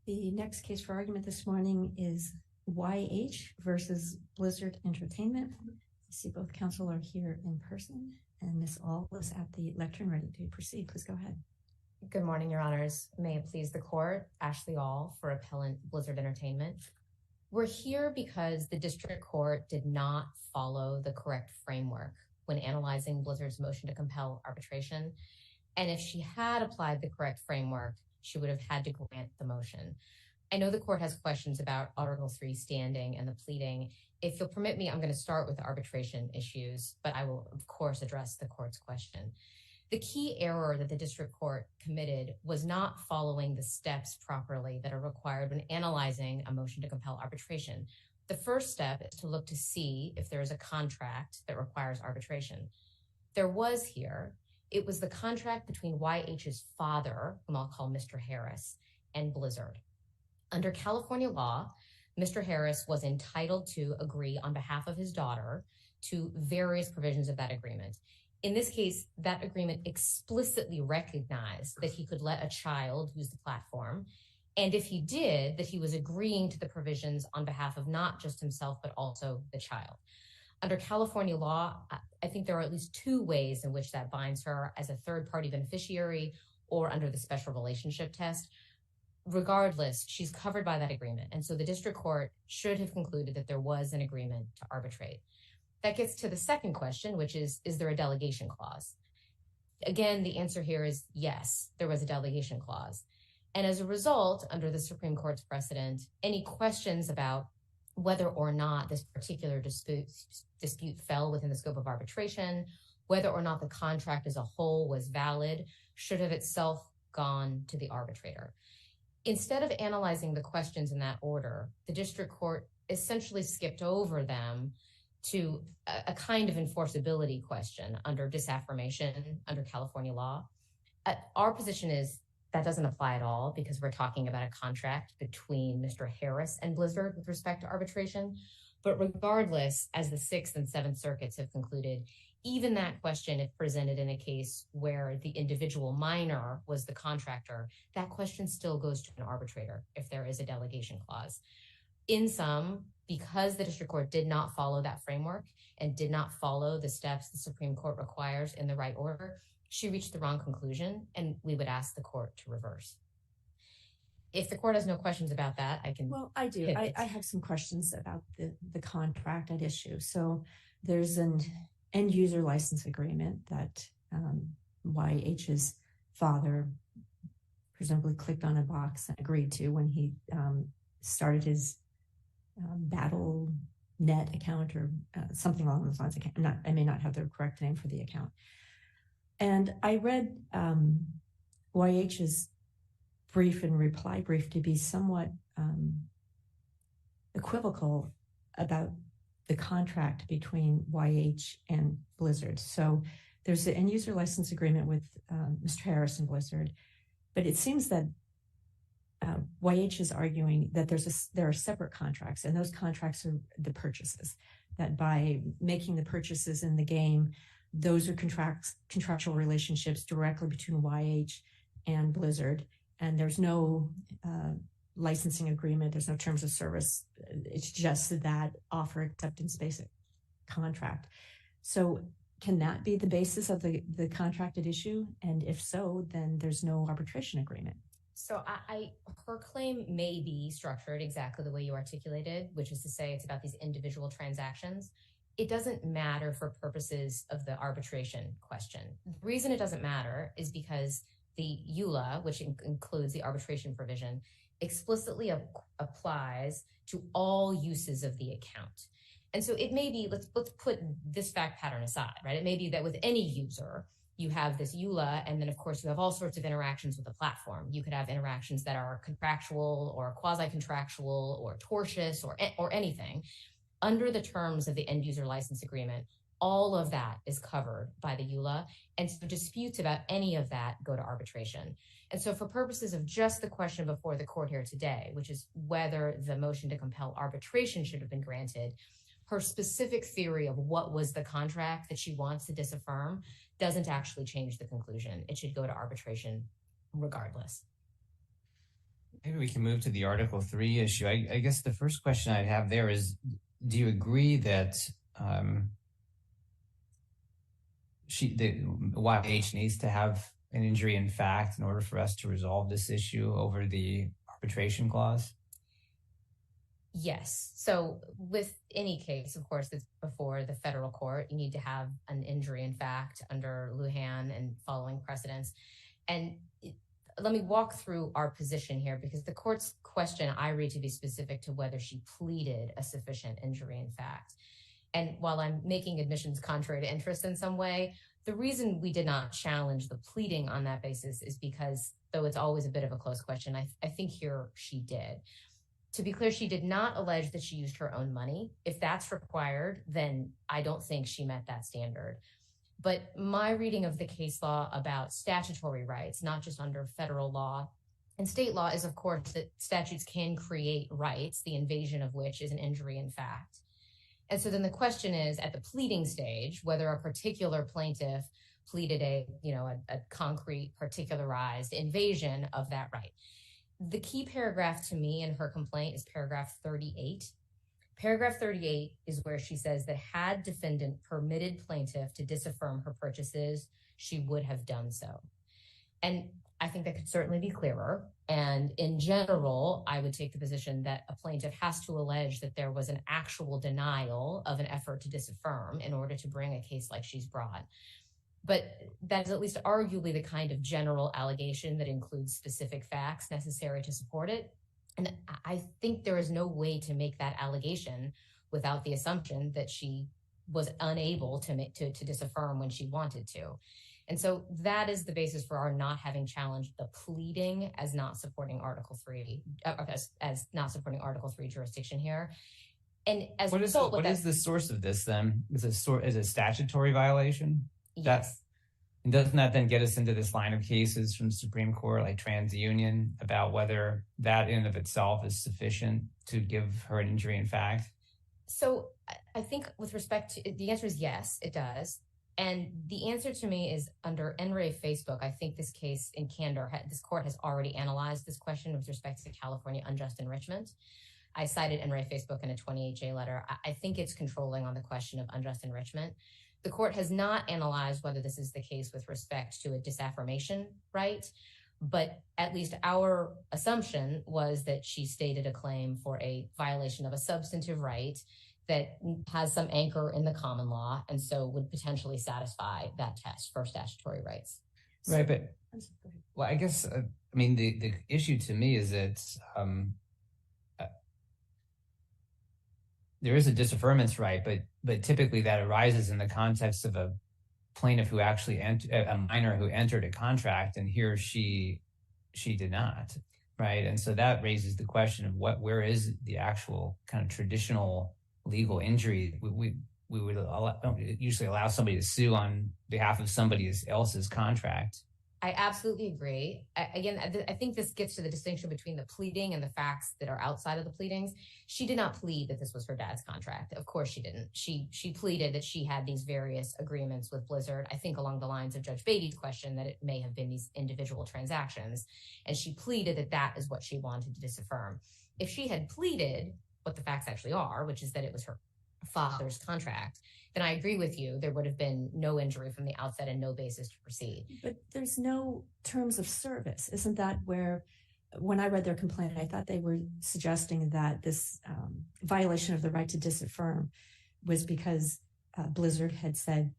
The next case for argument this morning is YH versus Blizzard Entertainment. I see both counsel are here in person, and Ms. Aul is at the lectern ready to proceed. Please go ahead. Good morning, Your Honors. May it please the court, Ashley Aul for Appellant Blizzard Entertainment. We're here because the district court did not follow the correct framework when analyzing Blizzard's motion to compel arbitration. And if she had applied the correct framework, she would have had to grant the motion. I know the court has questions about Article 3 standing and the pleading. If you'll permit me, I'm going to start with the arbitration issues, but I will, of course, address the court's question. The key error that the district court committed was not following the steps properly that are required when analyzing a motion to compel arbitration. The first step is to look to see if there is a contract that requires arbitration. There was here. It was the contract between YH's father, whom I'll call Mr. Harris, and Blizzard. Under California law, Mr. Harris was entitled to agree on behalf of his daughter to various provisions of that agreement. In this case, that agreement explicitly recognized that he could let a child use the platform. And if he did, that he was agreeing to the provisions on behalf of not just himself, but also the child. Under California law, I think there are at least two ways in which that binds her as a third-party beneficiary or under the special relationship test. Regardless, she's covered by that agreement. And so the district court should have concluded that there was an agreement to arbitrate. That gets to the second question, which is there a delegation clause? Again, the answer here is yes, there was a delegation clause. And as a result, under the Supreme Court's precedent, any questions about whether or not this particular dispute fell within the scope of arbitration, whether or not the contract as a whole was valid, should have itself gone to the arbitrator. Instead of analyzing the questions in that order, the district court essentially skipped over them to a kind of enforceability question under disaffirmation under California law. Our position is that doesn't apply at all because we're talking about a contract between Mr. Harris and Blizzard with respect to arbitration. But regardless, as the Sixth and Seventh Circuits have concluded, even that question, if presented in a case where the individual minor was the contractor, that question still goes to an arbitrator if there is a delegation clause. In sum, because the district court did not follow that framework and did not follow the steps the Supreme Court requires in the right order, she reached the wrong conclusion, and we would ask the court to reverse. If the court has no questions about that, I can. Well, I do. I have some questions about the contract at issue. So there's an end user license agreement that YH's father presumably clicked on a box and agreed to when he started his BattleNet account or something along those lines. I may not have the correct name for the account. And I read YH's brief and reply brief to be somewhat equivocal about the contract between YH and Blizzard. So there's the end user license agreement with Mr. Harris and Blizzard, but it seems that YH is arguing that there are separate contracts, and those contracts are the purchases, that by making the purchases in the game, those are contractual relationships directly between YH and Blizzard, and there's no licensing agreement, there's no terms of service, it's just that offer acceptance basic contract. So can that be the basis of the contracted issue? And if so, then there's no arbitration agreement. So her claim may be structured exactly the way you articulated, which is to say it's about these individual transactions. It doesn't matter for purposes of the arbitration question. The reason it doesn't matter is because the EULA, which includes the arbitration provision, explicitly applies to all uses of the account. And so it may be, let's put this fact pattern aside, right? It may be that with any user, you have this EULA, and then of course you have all sorts of interactions with the platform. You could have interactions that are contractual or quasi-contractual or tortious or anything. Under the terms of the end user license agreement, all of that is covered by the EULA, and so disputes about any of that go to arbitration. And so for purposes of just the question before the court here today, which is whether the motion to compel arbitration should have been granted, her specific theory of what was the contract that she wants to disaffirm doesn't actually change the conclusion. It should go to arbitration regardless. Maybe we can move to the Article 3 issue. I guess the first question I'd have there is, do you agree that the YH needs to have an injury in fact in order for us to resolve this issue over the arbitration clause? Yes. So with any case, of course, that's before the federal court, you need to have an injury in fact under Lujan and following precedents. And let me walk through our position here, because the court's question I read to be specific to whether she pleaded a sufficient injury in fact. And while I'm making admissions contrary to interest in some way, the reason we did not challenge the pleading on that basis is because, though it's always a bit of a close question, I think here she did. To be clear, she did not allege that she used her own money. If that's required, then I don't think she met that standard. But my reading of the case law about statutory rights, not just under federal law and state law, is, of course, that statutes can create rights, the invasion of which is an injury in fact. And so then the question is, at the pleading stage, whether a particular plaintiff pleaded a concrete, particularized invasion of that right. The key paragraph to me in her complaint is paragraph 38. Paragraph 38 is where she says that had defendant permitted plaintiff to disaffirm her purchases, she would have done so. And I think that could certainly be clearer. And in general, I would take the position that a plaintiff has to allege that there was an actual denial of an effort to disaffirm in order to bring a case like she's brought. But that is at least arguably the kind of general allegation that includes specific facts necessary to support it. And I think there is no way to make that allegation without the assumption that she was unable to disaffirm when she wanted to. And so that is the basis for our not having challenged the pleading as not supporting Article 3, as not supporting Article 3 jurisdiction here. And as what is the source of this then? Is it a statutory violation? Yes. And doesn't that then get us into this line of cases from the Supreme Court, like TransUnion, about whether that in and of itself is sufficient to give her an injury in fact? So I think with respect to the answer is yes, it does. And the answer to me is under NRA Facebook. I think this case in candor, this court has already analyzed this question with respect to California unjust enrichment. I cited NRA Facebook in a 28J letter. I think it's controlling on the question of unjust enrichment. The court has not analyzed whether this is the case with respect to a disaffirmation right, but at least our assumption was that she stated a claim for a violation of a substantive right that has some anchor in the common law and so would potentially satisfy that test for statutory rights. Right, but well, I guess, the issue to me is that there is a disaffirmance right, but typically that arises in the context of a plaintiff who actually a minor who entered a contract, and here she did not, right? And so that raises the question of where is the actual kind of traditional legal injury? We would usually allow somebody to sue on behalf of somebody else's contract. I absolutely agree. I think this gets to the distinction between the pleading and the facts that are outside of the pleadings. She did not plead that this was her dad's contract. Of course she didn't. She pleaded that she had these various agreements with Blizzard, I think along the lines of Judge Beatty's question, that it may have been these individual transactions. And she pleaded that that is what she wanted to disaffirm. If she had pleaded what the facts actually are, which is that it was her father's contract, then I agree with you. There would have been no injury from the outset and no basis to proceed. But there's no terms of service. Isn't that where, when I read their complaint, I thought they were suggesting that this violation of the right to disaffirm was because Blizzard had said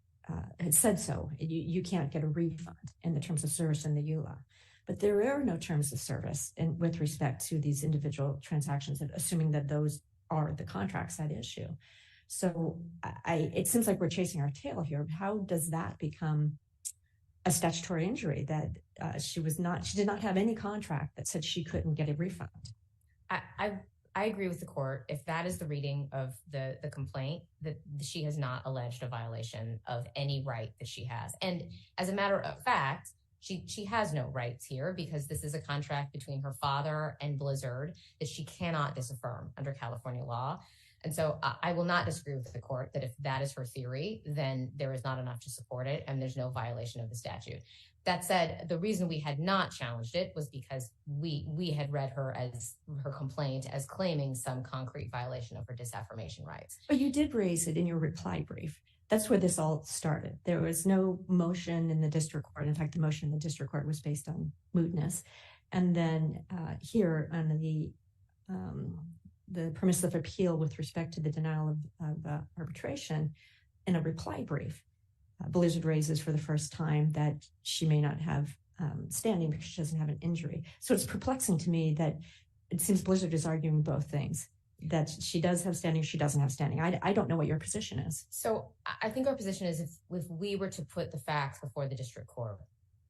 so. You can't get a refund in the terms of service in the EULA. But there are no terms of service with respect to these individual transactions, assuming that those are the contracts at issue. So it seems like we're chasing our tail here. How does that become a statutory injury that she did not have any contract that said she couldn't get a refund? I agree with the court. If that is the reading of the complaint, that she has not alleged a violation of any right that she has. And as a matter of fact, she has no rights here because this is a contract between her father and Blizzard that she cannot disaffirm under California law. And so I will not disagree with the court that if that is her theory, then there is not enough to support it and there's no violation of the statute. That said, the reason we had not challenged it was because we had read her complaint as claiming some concrete violation of her disaffirmation rights. But you did raise it in your reply brief. That's where this all started. There was no motion in the district court. In fact, the motion in the district court was based on mootness. And then here on the premise of appeal with respect to the denial of arbitration, in a reply brief, Blizzard raises for the first time that she may not have standing because she doesn't have an injury. So it's perplexing to me that it seems Blizzard is arguing both things, that she does have standing, she doesn't have standing. I don't know what your position is. So I think our position is if we were to put the facts before the district court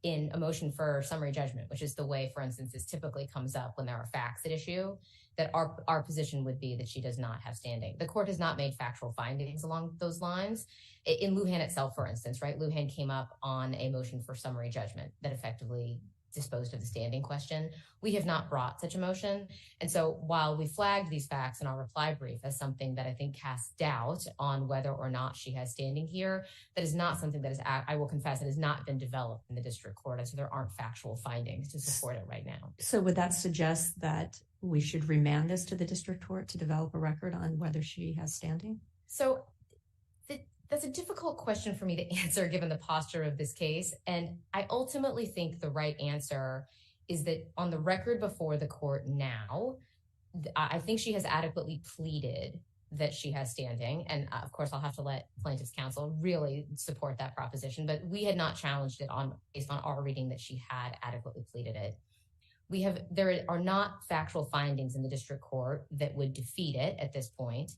in a motion for summary judgment, which is the way, for instance, this typically comes up when there are facts at issue, that our position would be that she does not have standing. The court has not made factual findings along those lines. In Lujan itself, for instance, right? Lujan came up on a motion for summary judgment that effectively disposed of the standing question. We have not brought such a motion. And so while we flagged these facts in our reply brief as something that I think casts doubt on whether or not she has standing here, that is not something that is, I will confess, it has not been developed in the district court. And so there aren't factual findings to support it right now. So would that suggest that we should remand this to the district court to develop a record on whether she has standing? So that's a difficult question for me to answer given the posture of this case. And I ultimately think the right answer is that on the record before the court now, I think she has adequately pleaded that she has standing. And of course, I'll have to let plaintiff's counsel really support that proposition, but we had not challenged it based on our reading that she had adequately pleaded it. There are not factual findings in the district court that would defeat it at this point.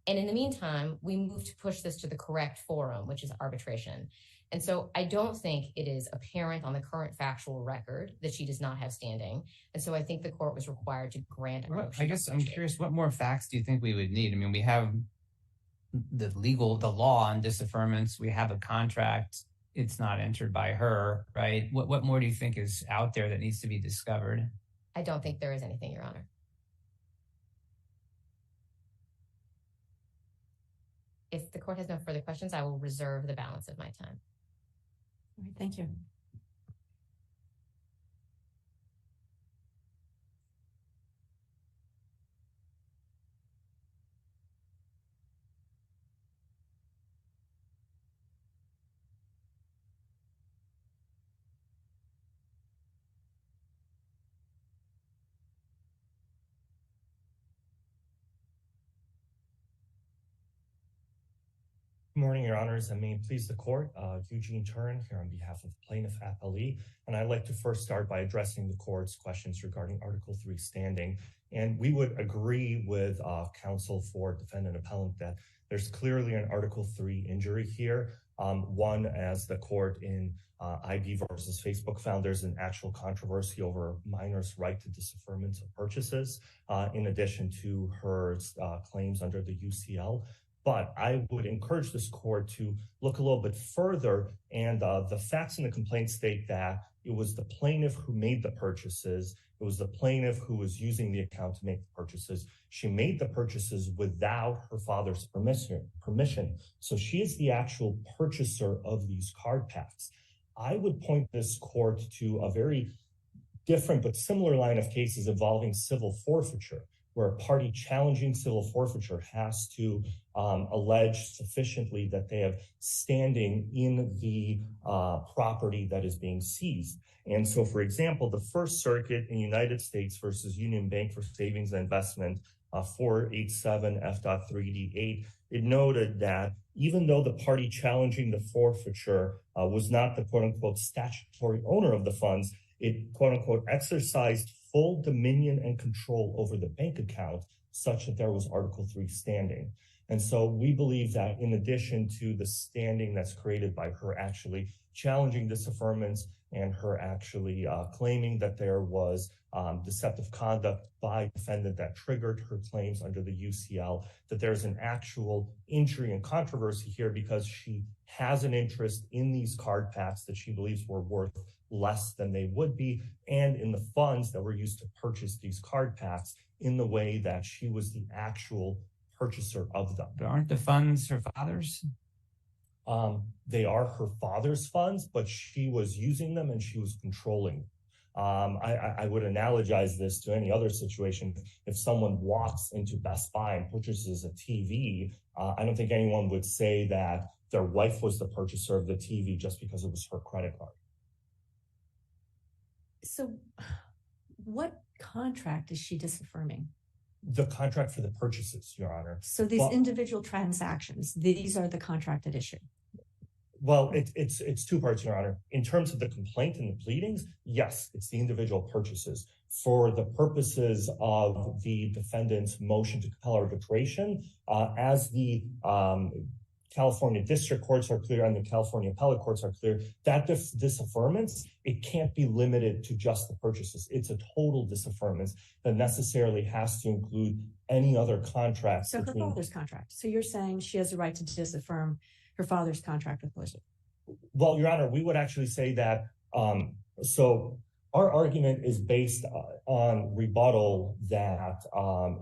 And in the meantime, we moved to push this to the correct forum, which is arbitration. And so I don't think it is apparent on the current factual record that she does not have standing. And so I think the court was required to grant a motion. I guess I'm curious, what more facts do you think we would need? I mean, we have the law on disaffirmance. We have a contract. It's not entered by her, right? What more do you think is out there that needs to be discovered? I don't think there is anything, Your Honor. If the court has no further questions, I will reserve the balance of my time. All right, thank you. Good morning, Your Honors, and may it please the court. Eugene Turin here on behalf of Plaintiff Appellee. And I'd like to first start by addressing the court's questions regarding Article 3 standing. And we would agree with counsel for defendant appellant that there's clearly an Article 3 injury here. One, as the court in IB versus Facebook found, there's an actual controversy over minors' right to disaffirmance of purchases, in addition to her claims under the UCL. But I would encourage this court to look a little bit further, and the facts in the complaint state that it was the plaintiff who made the purchases. It was the plaintiff who was using the account to make the purchases. She made the purchases without her father's permission. So she is the actual purchaser of these card packs. I would point this court to a very different but similar line of cases involving civil forfeiture, where a party challenging civil forfeiture has to allege sufficiently that they have standing in the property that is being seized. And so, for example, the First Circuit in United States versus Union Bank for Savings and Investment, 487 F.3D8, it noted that even though the party challenging the forfeiture was not the quote-unquote statutory owner of the funds, it quote-unquote exercised full dominion and control over the bank account such that there was Article 3 standing. And so we believe that in addition to the standing that's created by her actually challenging disaffirmance and her actually claiming that there was deceptive conduct by defendant that triggered her claims under the UCL, that there's an actual injury and controversy here because she has an interest in these card packs that she believes were worth less than they would be, and in the funds that were used to purchase these card packs in the way that she was the actual purchaser of them. But aren't the funds her father's? They are her father's funds, but she was using them and she was controlling them. I would analogize this to any other situation. If someone walks into Best Buy and purchases a TV, I don't think anyone would say that their wife was the purchaser of the TV just because it was her credit card. So what contract is she disaffirming? The contract for the purchases, Your Honor. So these individual transactions, these are the contracted issue. Well, it's two parts, Your Honor. In terms of the complaint and the pleadings, yes, it's the individual purchases. For the purposes of the defendant's motion to compel arbitration, as the California district courts are clear and the California appellate courts are clear, that disaffirmance, it can't be limited to just the purchases. It's a total disaffirmance that necessarily has to include any other contract. So her father's contract. So you're saying she has a right to disaffirm her father's contract with Blizzard? Well, Your Honor, we would actually say that, so our argument is based on rebuttal that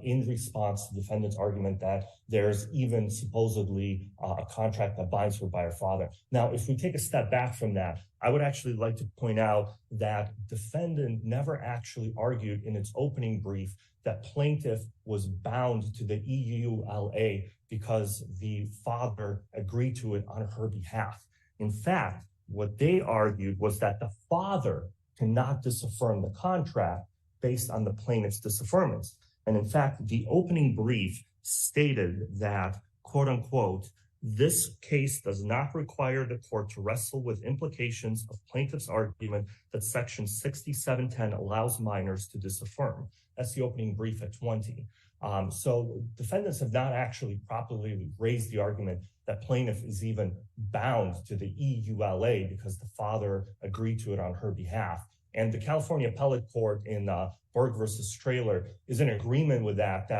in response to the defendant's argument that there's even supposedly a contract that binds her by her father. Now, if we take a step back from that, I would actually like to point out that defendant never actually argued in its opening brief that plaintiff was bound to the EULA because the father agreed to it on her behalf. In fact, what they argued was that the father cannot disaffirm the contract based on the plaintiff's disaffirmance. And in fact, the opening brief stated that, quote unquote, this case does not require the court to wrestle with implications of plaintiff's argument that section 6710 allows minors to disaffirm. That's the opening brief at 20. So defendants have not actually properly raised the argument that plaintiff is even bound to the EULA because the father agreed to it on her behalf. And the California appellate court in Berg versus Traylor is in agreement with that,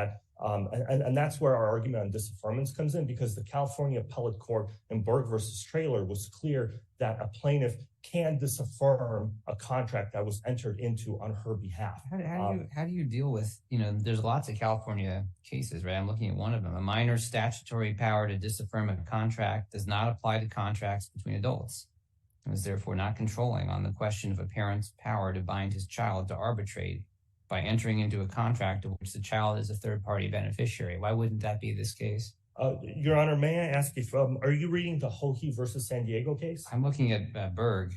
and that's where our argument on disaffirmance comes in, because the California appellate court in Berg versus Traylor was clear that a plaintiff can disaffirm a contract that was entered into on her behalf. How do you deal with, there's lots of California cases, right? I'm looking at one of them. A minor's statutory power to disaffirm a contract does not apply to contracts between adults. And is therefore not controlling on the question of a parent's power to bind his child to arbitrate by entering into a contract of which the child is a third-party beneficiary. Why wouldn't that be this case? Your Honor, may I ask if, are you reading the Hohe versus San Diego case? I'm looking at Berg.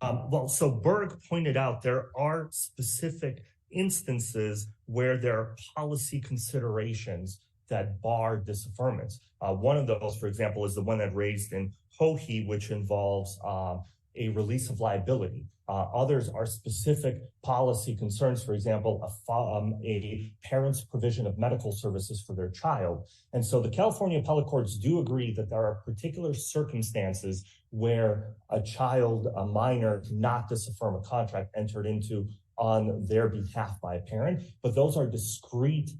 Well, so Berg pointed out there are specific instances where there are policy considerations that bar disaffirmance. One of those, for example, is the one that raised in Hohe, which involves a release of liability. Others are specific policy concerns, for example, a parent's provision of medical services for their child. And so the California appellate courts do agree that there are particular circumstances where a minor cannot disaffirm a contract entered into on their behalf by a parent, but those are discrete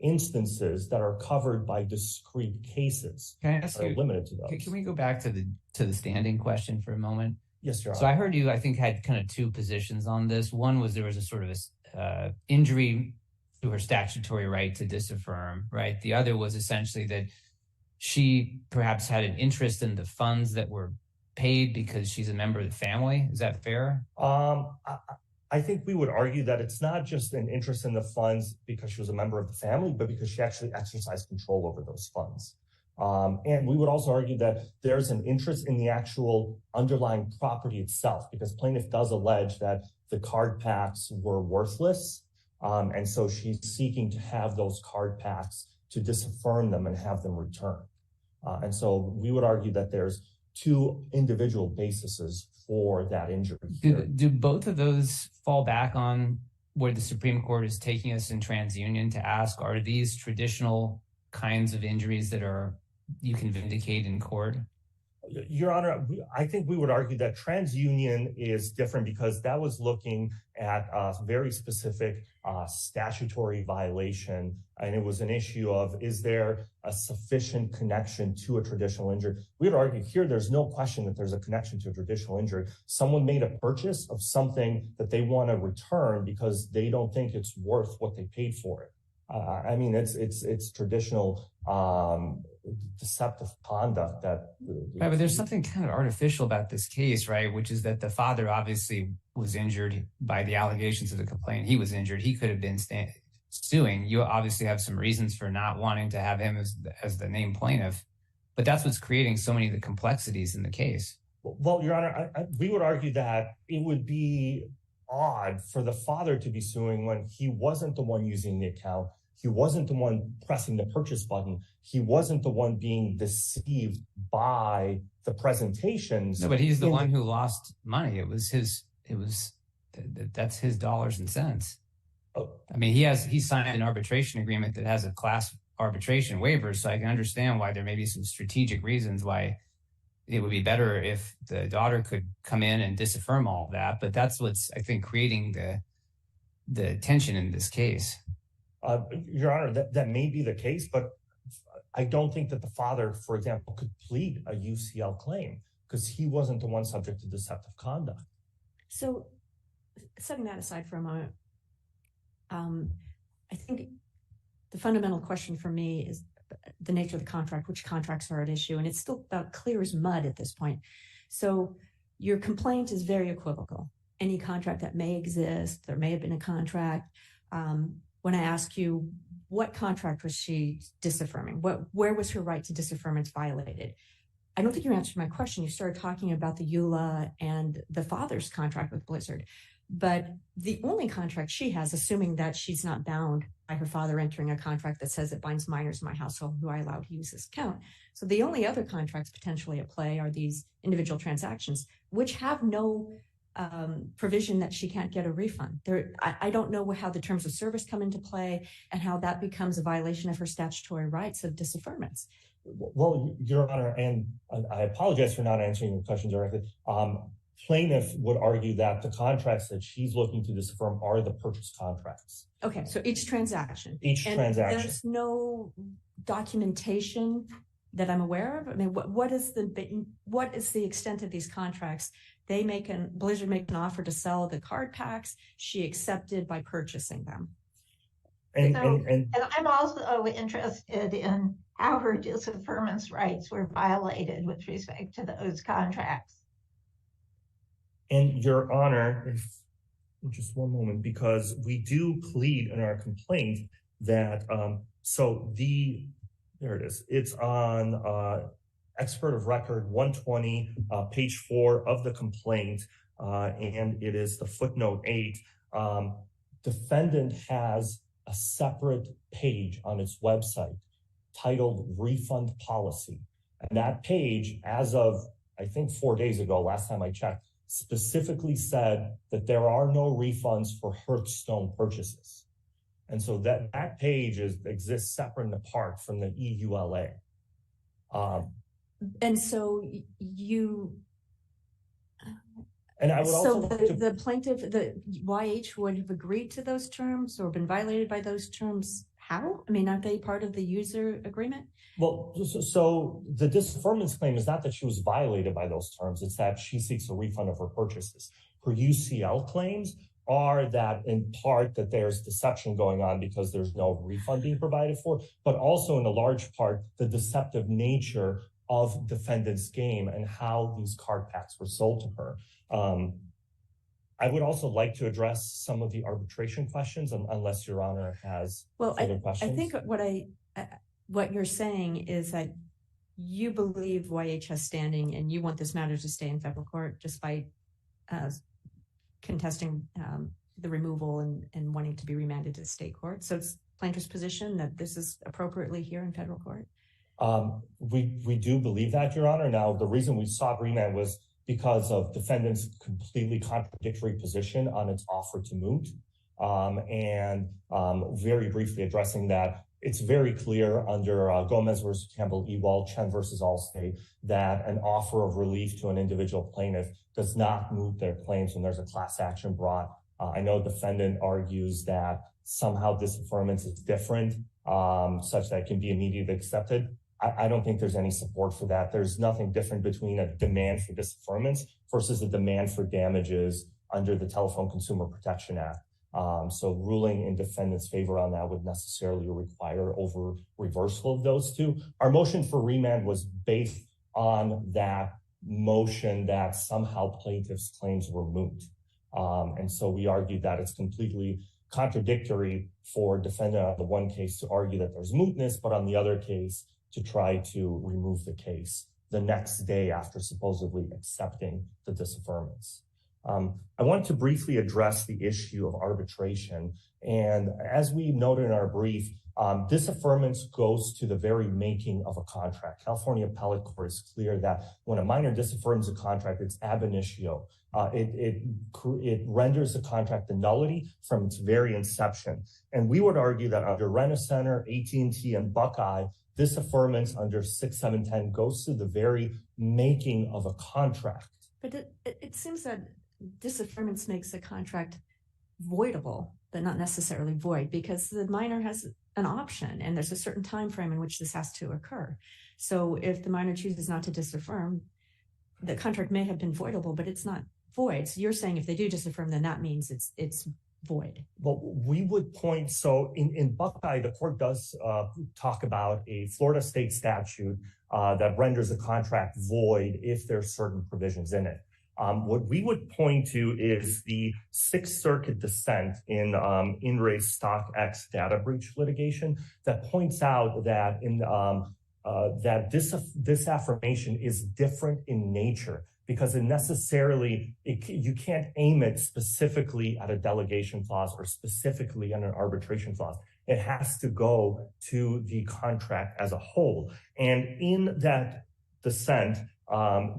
instances that are covered by discrete cases. Can I ask you, limited to those. Can we go back to the standing question for a moment? Yes, Your Honor. So I heard you, I think, had kind of two positions on this. One was there was a sort of injury to her statutory right to disaffirm, right? The other was essentially that she perhaps had an interest in the funds that were paid because she's a member of the family. Is that fair? I think we would argue that it's not just an interest in the funds because she was a member of the family, but because she actually exercised control over those funds. And we would also argue that there's an interest in the actual underlying property itself, because plaintiff does allege that the card packs were worthless. And so she's seeking to have those card packs to disaffirm them and have them returned. And so we would argue that there's two individual bases for that injury. Do both of those fall back on where the Supreme Court is taking us in TransUnion to ask, are these traditional kinds of injuries that you can vindicate in court? Your Honor, I think we would argue that TransUnion is different because that was looking at a very specific statutory violation. And it was an issue of, is there a sufficient connection to a traditional injury? We would argue here, there's no question that there's a connection to a traditional injury. Someone made a purchase of something that they want to return because they don't think it's worth what they paid for it. I mean, it's traditional deceptive conduct that. Right, but there's something kind of artificial about this case, right? Which is that the father obviously was injured by the allegations of the complaint. He was injured. He could have been suing. You obviously have some reasons for not wanting to have him as the named plaintiff, but that's what's creating so many of the complexities in the case. Well, Your Honor, we would argue that it would be odd for the father to be suing when he wasn't the one using the account. He wasn't the one pressing the purchase button. He wasn't the one being deceived by the presentations. No, but he's the one who lost money. That's his dollars and cents. Oh. I mean, he signed an arbitration agreement that has a class arbitration waiver, so I can understand why there may be some strategic reasons why it would be better if the daughter could come in and disaffirm all of that. But that's what's, I think, creating the tension in this case. Your Honor, that may be the case, but I don't think that the father, for example, could plead a UCL claim because he wasn't the one subject to deceptive conduct. So setting that aside for a moment, I think the fundamental question for me is the nature of the contract, which contracts are at issue, and it's still about clear as mud at this point. So your complaint is very equivocal. Any contract that may exist, there may have been a contract. When I ask you, what contract was she disaffirming? Where was her right to disaffirmance violated? I don't think you answered my question. You started talking about the EULA and the father's contract with Blizzard. But the only contract she has, assuming that she's not bound by her father entering a contract that says it binds minors in my household who I allow to use this account. So the only other contracts potentially at play are these individual transactions, which have no provision that she can't get a refund. I don't know how the terms of service come into play and how that becomes a violation of her statutory rights of disaffirmance. Well, Your Honor, and I apologize for not answering your question directly. Plaintiff would argue that the contracts that she's looking to disaffirm are the purchase contracts. Okay, so each transaction. Transaction. There's no documentation that I'm aware of. I mean, what is the extent of these contracts? Blizzard make an offer to sell the card packs. She accepted by purchasing them. And I'm also interested in how her disaffirmance rights were violated with respect to those contracts. And Your Honor, just one moment, because we do plead in our complaint that, there it is. It's on expert of record 120, page 4 of the complaint, and it is the footnote 8. Defendant has a separate page on its website titled Refund Policy. And that page, as of, I think 4 days ago, last time I checked, specifically said that there are no refunds for Hearthstone purchases. And so that page exists separate and apart from the EULA. And so you... And I would also... the plaintiff, the YH would have agreed to those terms or been violated by those terms. How? I mean, aren't they part of the user agreement? Well, so the disaffirmance claim is not that she was violated by those terms. It's that she seeks a refund of her purchases. Her UCL claims are that in part that there's deception going on because there's no refund being provided for, but also in a large part, the deceptive nature of defendant's game and how these card packs were sold to her. I would also like to address some of the arbitration questions, unless Your Honor has further questions. I think what you're saying is that you believe YH has standing and you want this matter to stay in federal court despite contesting the removal and wanting to be remanded to the state court. So it's plaintiff's position that this is appropriately here in federal court? We do believe that, Your Honor. Now, the reason we sought remand was because of defendant's completely contradictory position on its offer to moot. Very briefly addressing that, it's very clear under Gomez versus Campbell, Ewald, Chen versus Allstate, that an offer of relief to an individual plaintiff does not moot their claims when there's a class action brought. I know defendant argues that somehow disaffirmance is different, such that it can be immediately accepted. I don't think there's any support for that. There's nothing different between a demand for disaffirmance versus a demand for damages under the Telephone Consumer Protection Act. So ruling in defendant's favor on that would necessarily require over reversal of those two. Our motion for remand was based on that motion that somehow plaintiff's claims were moot. And so we argued that it's completely contradictory for defendant on the one case to argue that there's mootness, but on the other case to try to remove the case the next day after supposedly accepting the disaffirmance. I want to briefly address the issue of arbitration. And as we noted in our brief, disaffirmance goes to the very making of a contract. California Appellate Court is clear that when a minor disaffirms a contract, it's ab initio. It renders the contract a nullity from its very inception. And we would argue that under Rent-A-Center, AT&T, and Buckeye, disaffirmance under 6710 goes to the very making of a contract. But it seems that disaffirmance makes a contract voidable, but not necessarily void, because the minor has an option and there's a certain time frame in which this has to occur. So if the minor chooses not to disaffirm, the contract may have been voidable, but it's not void. So you're saying if they do disaffirm, then that means it's void. Well, we would point, so in Buckeye, the court does talk about a Florida state statute that renders a contract void if there's certain provisions in it. What we would point to is the Sixth Circuit dissent in In-Re StockX data breach litigation that points out that that this affirmation is different in nature because you can't aim it specifically at a delegation clause or specifically on an arbitration clause. It has to go to the contract as a whole. And in that dissent,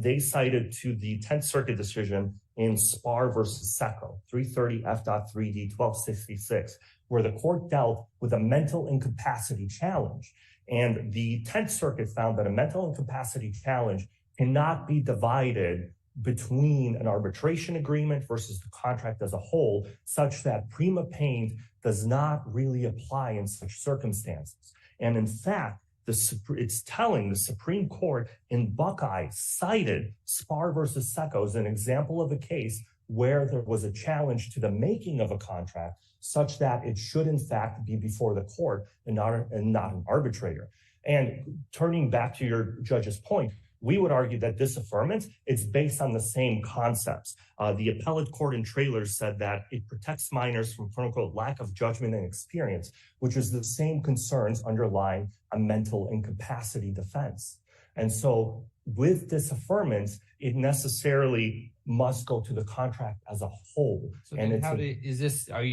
they cited to the 10th Circuit decision in Spar versus Secco, 330 F.3D 1266, where the court dealt with a mental incapacity challenge. And the 10th Circuit found that a mental incapacity challenge cannot be divided between an arbitration agreement versus the contract as a whole, such that prima paint does not really apply in such circumstances. And in fact, it's telling the Supreme Court in Buckeye cited Spar versus Secco as an example of a case where there was a challenge to the making of a contract such that it should in fact be before the court and not an arbitrator. And turning back to your judge's point, we would argue that disaffirmance is based on the same concepts. The appellate court in Trailers said that it protects minors from quote unquote lack of judgment and experience, which is the same concerns underlying a mental incapacity defense. And so with disaffirmance, it necessarily must go to the contract as a whole. So and are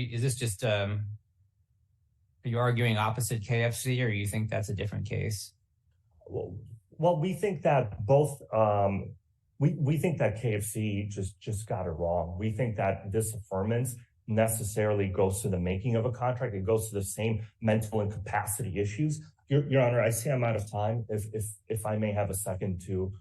you arguing opposite KFC, or you think that's a different case? Well, we think that both, we think that KFC just got it wrong. We think that disaffirmance necessarily goes to the making of a contract. It goes to the same mental incapacity issues. Your Honor, I see I'm out of time. If I may have a second to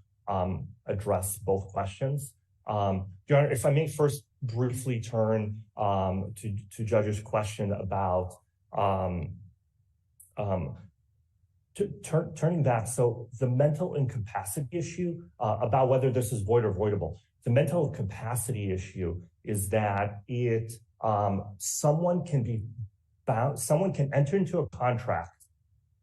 address both questions. Your Honor, if I may first briefly turn to Judge's question about turning back. So the mental incapacity issue about whether this is void or voidable. The mental incapacity issue is that someone can enter into a contract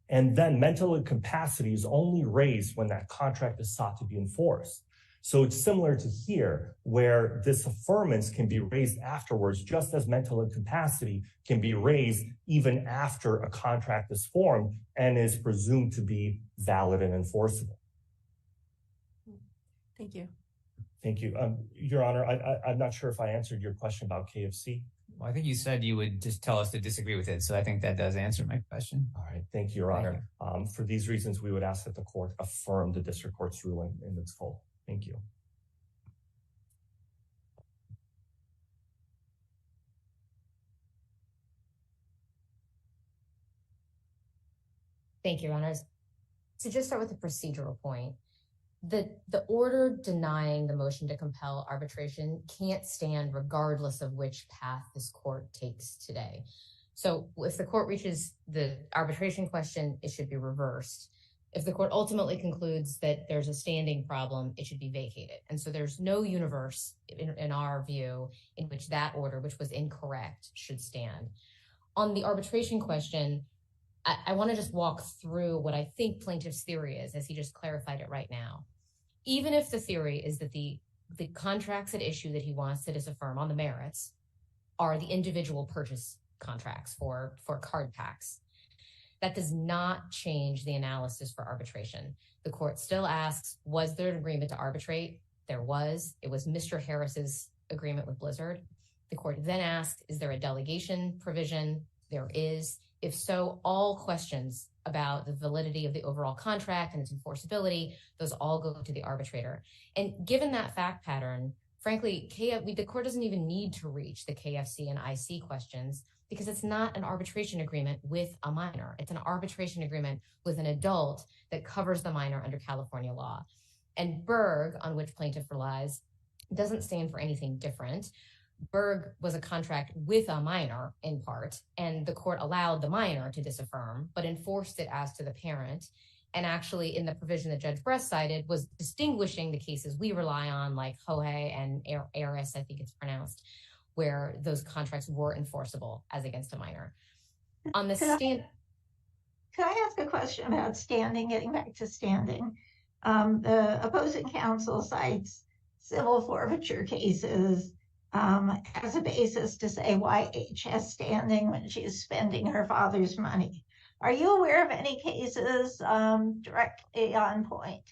and then mental incapacity is only raised when that contract is sought to be enforced. So it's similar to here, where disaffirmance can be raised afterwards, just as mental incapacity can be raised even after a contract is formed and is presumed to be valid and enforceable. Thank you. Thank you. Your Honor, I'm not sure if I answered your question about KFC. Well, I think you said you would just tell us to disagree with it. So I think that does answer my question. All right. Thank you, Your Honor. For these reasons, we would ask that the court affirm the district court's ruling in its full. Thank you. Thank you, Your Honors. To just start with the procedural point, the order denying the motion to compel arbitration can't stand regardless of which path this court takes today. So if the court reaches the arbitration question, it should be reversed. If the court ultimately concludes that there's a standing problem, it should be vacated. And so there's no universe in our view in which that order, which was incorrect, should stand. On the arbitration question, I want to just walk through what I think plaintiff's theory is, as he just clarified it right now. Even if the theory is that the contracts at issue that he wants to disaffirm on the merits are the individual purchase contracts for card packs, that does not change the analysis for arbitration. The court still asks, was there an agreement to arbitrate? There was. It was Mr. Harris's agreement with Blizzard. The court then asked, is there a delegation provision? There is. If so, all questions about the validity of the overall contract and its enforceability, those all go to the arbitrator. And given that fact pattern, frankly, the court doesn't even need to reach the KFC and IC questions, because it's not an arbitration agreement with a minor. It's an arbitration agreement with an adult that covers the minor under California law. And Berg, on which plaintiff relies, doesn't stand for anything different. Berg was a contract with a minor in part, and the court allowed the minor to disaffirm, but enforced it as to the parent. And actually, in the provision that Judge Bress cited, was distinguishing the cases we rely on, like Hohe and Aris, I think it's pronounced, where those contracts were enforceable as against a minor. On the stand, could I ask a question about standing? Getting back to standing, the opposing counsel cites civil forfeiture cases as a basis to say YH has standing when she is spending her father's money. Are you aware of any cases directly on point?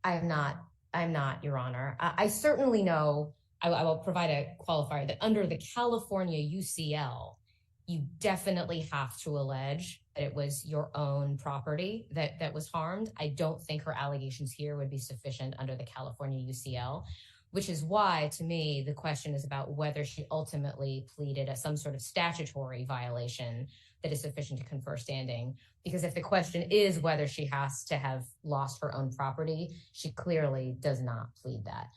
I'm not, Your Honor. I certainly know. I will provide a qualifier that under the California UCL, you definitely have to allege that it was your own property that was harmed. I don't think her allegations here would be sufficient under the California UCL, which is why, to me, the question is about whether she ultimately pleaded some sort of statutory violation that is sufficient to confer standing. Because if the question is whether she has to have lost her own property, she clearly does not plead that.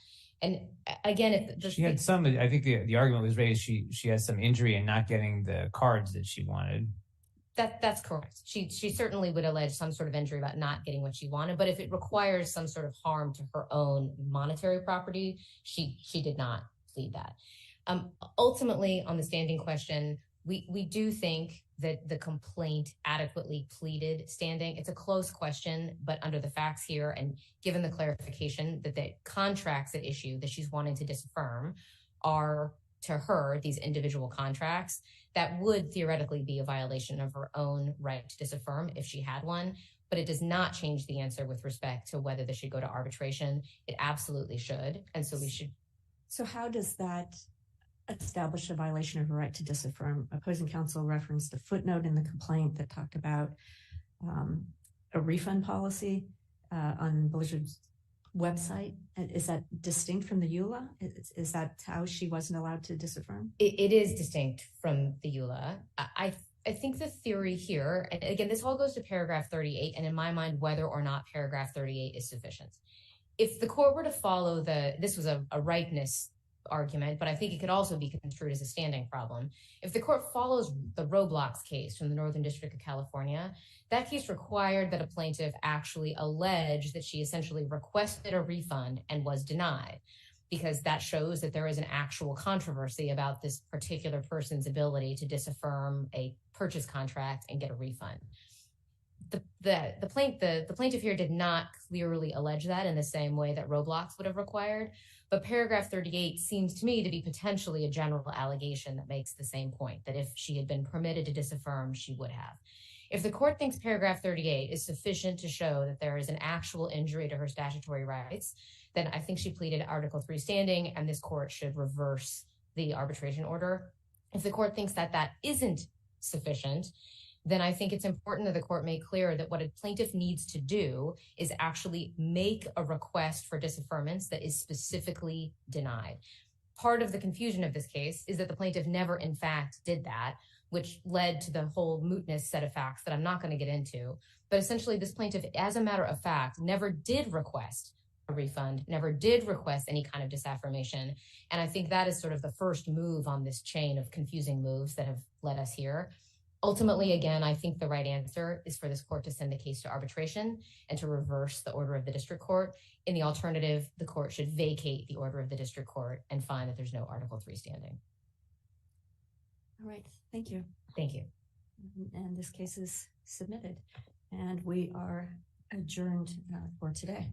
And again, she had some, I think the argument was raised, she has some injury in not getting the cards that she wanted. That's correct. She certainly would allege some sort of injury about not getting what she wanted, but if it requires some sort of harm to her own monetary property, she did not plead that. Ultimately, on the standing question, we do think that the complaint adequately pleaded standing. It's a close question, but under the facts here, and given the clarification that the contracts at issue that she's wanting to disaffirm are, to her, these individual contracts, that would theoretically be a violation of her own right to disaffirm if she had one, but it does not change the answer with respect to whether this should go to arbitration. It absolutely should, and so we should. So how does that establish a violation of her right to disaffirm? Opposing counsel referenced a footnote in the complaint that talked about a refund policy on Blizzard's website. Is that distinct from the EULA? Is that how she wasn't allowed to disaffirm? It is distinct from the EULA. I think the theory here, and again, this all goes to paragraph 38, and in my mind, whether or not paragraph 38 is sufficient. If the court were to follow this was a ripeness argument, but I think it could also be construed as a standing problem. If the court follows the Roblox case from the Northern District of California, that case required that a plaintiff actually allege that she essentially requested a refund and was denied, because that shows that there is an actual controversy about this particular person's ability to disaffirm a purchase contract and get a refund. The plaintiff here did not clearly allege that in the same way that Roblox would have required, but paragraph 38 seems to me to be potentially a general allegation that makes the same point, that if she had been permitted to disaffirm, she would have. If the court thinks paragraph 38 is sufficient to show that there is an actual injury to her statutory rights, then I think she pleaded Article 3 standing, and this court should reverse the arbitration order. If the court thinks that that isn't sufficient, then I think it's important that the court make clear that what a plaintiff needs to do is actually make a request for disaffirmance that is specifically denied. Part of the confusion of this case is that the plaintiff never, in fact, did that, which led to the whole mootness set of facts that I'm not going to get into. But essentially, this plaintiff, as a matter of fact, never did request a refund, never did request any kind of disaffirmation. And I think that is sort of the first move on this chain of confusing moves that have led us here. Ultimately, again, I think the right answer is for this court to send the case to arbitration and to reverse the order of the district court. In the alternative, the court should vacate the order of the district court and find that there's no Article 3 standing. All right. Thank you. Thank you. And this case is submitted, and we are adjourned for today.